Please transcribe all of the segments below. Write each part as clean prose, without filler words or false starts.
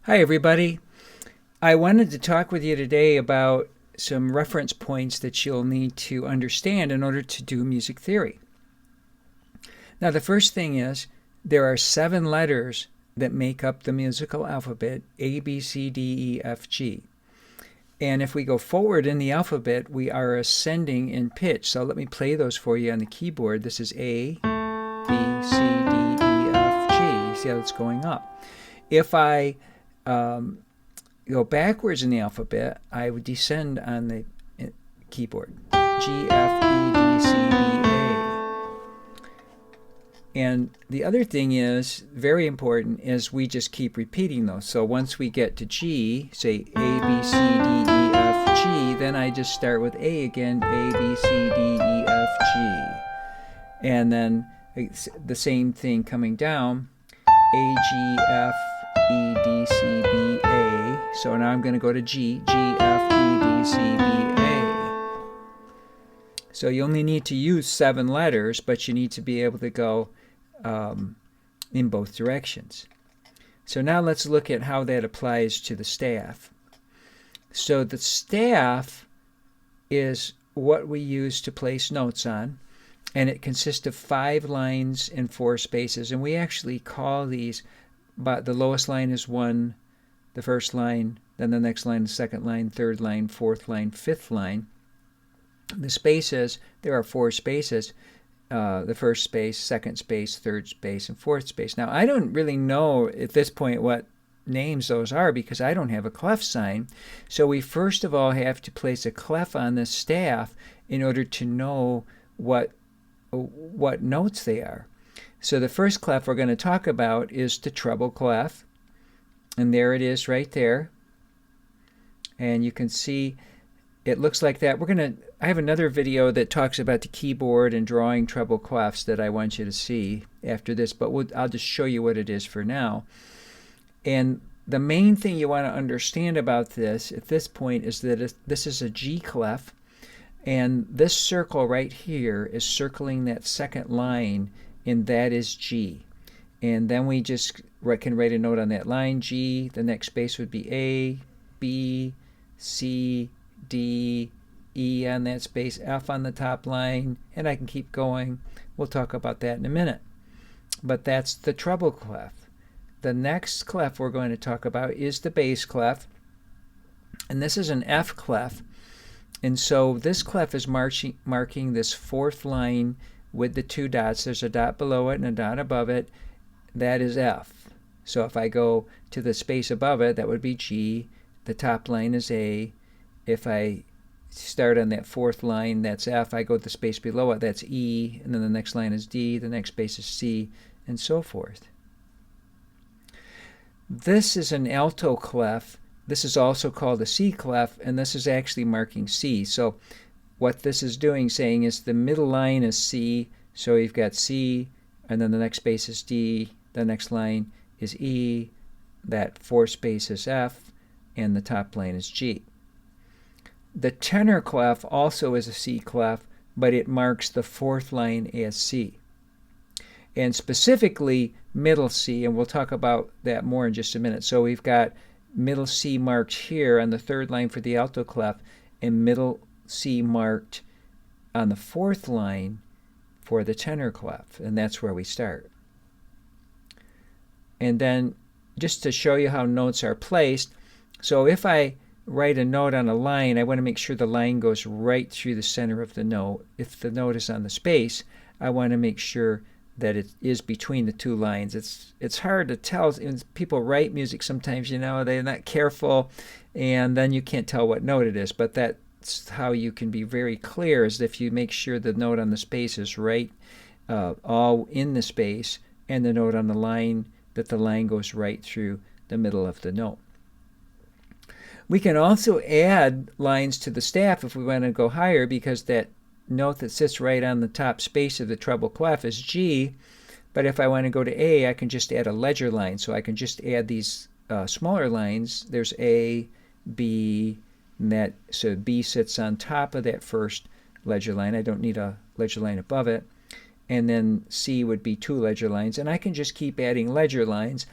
Hi, everybody. I wanted to talk with you today about some reference points that you'll need to understand in order to do music theory. Now, the first thing is there are 7 letters that make up the musical alphabet A, B, C, D, E, F, G. And if we go forward in the alphabet, we are ascending in pitch. So let me play those for you on the keyboard. This is A, B, C, D, E, F, G. See how it's going up. If I go backwards in the alphabet, I would descend on the keyboard. G, F, E, D, C, B, A. And the other thing is, very important, is we just keep repeating those. So once we get to G, say A, B, C, D, E, F, G, then I just start with A again, A, B, C, D, E, F, G. And then the same thing coming down, A, G, F, E, D, C, B, A. So now I'm going to go to G, G, F, E, D, C, B, A. So you only need to use 7 letters, but you need to be able to go in both directions. So now let's look at how that applies to the staff. So the staff is what we use to place notes on, and it consists of 5 lines and 4 spaces, and we actually call these, but the lowest line is 1, the first line, then the next line, the second line, third line, fourth line, fifth line. The spaces, there are 4 spaces. The first space, second space, third space, and fourth space. Now, I don't really know at this point what names those are because I don't have a clef sign. So we first of all have to place a clef on the staff in order to know what notes they are. So the first clef we're going to talk about is the treble clef. And there it is right there. And you can see it looks like that. I have another video that talks about the keyboard and drawing treble clefs that I want you to see after this, but I'll just show you what it is for now. And the main thing you want to understand about this at this point is that this is a G clef, and this circle right here is circling that second line, and that is G. And then we just can write a note on that line, G. The next space would be A, B, C, D, E on that space, F on the top line, and I can keep going. We'll talk about that in a minute. But that's the treble clef. The next clef we're going to talk about is the bass clef, and this is an F clef. And so this clef is marking this 4th line with the 2 dots. There's a dot below it and a dot above it. That is F. So if I go to the space above it, that would be G. The top line is A. If I start on that 4th line, that's F. I go to the space below it, that's E. And then the next line is D. The next space is C, and so forth. This is an alto clef. This is also called a C clef, and this is actually marking C. So what this is doing, saying is the middle line is C, so you've got C, and then the next space is D, the next line is E, that 4th space is F, and the top line is G. The tenor clef also is a C clef, but it marks the 4th line as C. And specifically middle C, and we'll talk about that more in just a minute. So we've got middle C marked here on the 3rd line for the alto clef, and middle C marked on the 4th line for the tenor clef, and that's where we start. And then just to show you how notes are placed, so if I write a note on a line, I want to make sure the line goes right through the center of the note. If the note is on the space, I want to make sure that it is between the 2 lines. It's hard to tell. People write music sometimes, they're not careful, and then you can't tell what note it is. But that's how you can be very clear, is if you make sure the note on the space is right, all in the space, and the note on the line, that the line goes right through the middle of the note. We can also add lines to the staff if we want to go higher, because that note that sits right on the top space of the treble clef is G. But if I want to go to A, I can just add a ledger line. So I can just add these smaller lines. There's A, B, and so B sits on top of that first ledger line. I don't need a ledger line above it. And then C would be 2 ledger lines. And I can just keep adding ledger lines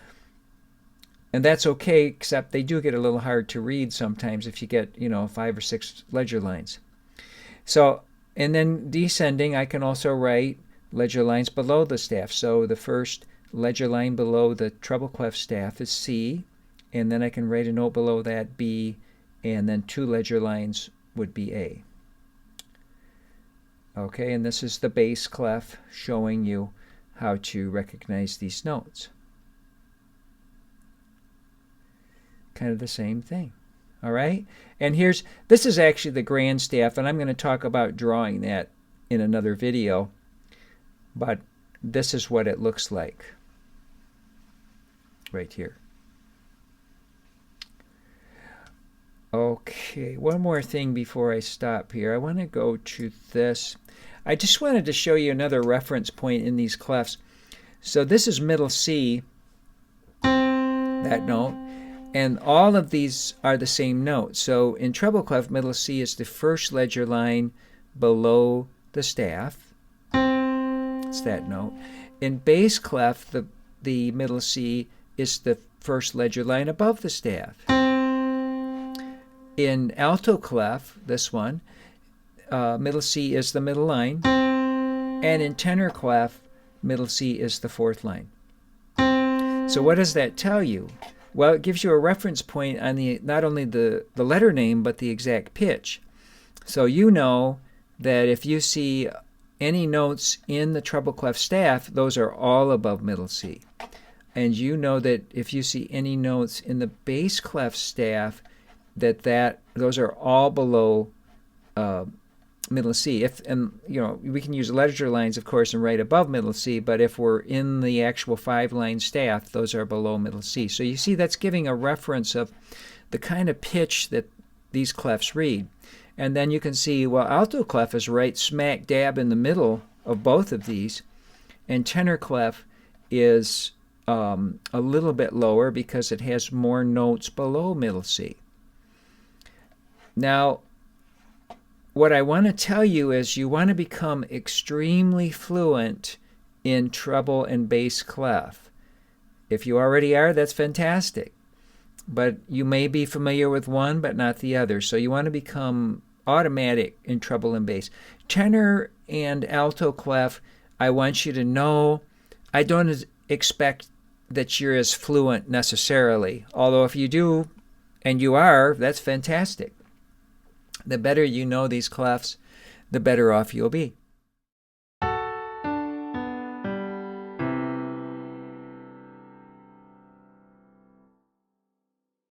And that's okay, except they do get a little hard to read sometimes if you get, 5 or 6 ledger lines. So, and then descending, I can also write ledger lines below the staff. So the first ledger line below the treble clef staff is C, and then I can write a note below that, B, and then 2 ledger lines would be A. Okay, and this is the bass clef showing you how to recognize these notes. Kind of the same thing. All right, and this is actually the grand staff, and I'm going to talk about drawing that in another video, but this is what it looks like right here. Okay, one more thing before I stop here. I want to go to this. I just wanted to show you another reference point in these clefs. So this is middle C, that note, and all of these are the same note. So in treble clef, middle C is the first ledger line below the staff. It's that note. In bass clef, the middle C is the first ledger line above the staff. In alto clef, this one, middle C is the middle line, and in tenor clef, middle C is the 4th line. So what does that tell you? Well, it gives you a reference point on not only the letter name, but the exact pitch. So you know that if you see any notes in the treble clef staff, those are all above middle C. And you know that if you see any notes in the bass clef staff, those are all below middle C. We can use ledger lines, of course, and write above middle C, but if we're in the actual 5-line staff, those are below middle C. So you see that's giving a reference of the kind of pitch that these clefs read. And then you can see, well, alto clef is right smack dab in the middle of both of these, and tenor clef is a little bit lower because it has more notes below middle C. Now, what I want to tell you is you want to become extremely fluent in treble and bass clef. If you already are, that's fantastic. But you may be familiar with one, but not the other. So you want to become automatic in treble and bass. Tenor and alto clef, I want you to know, I don't expect that you're as fluent necessarily. Although if you do, and you are, that's fantastic. The better you know these clefs, the better off you'll be.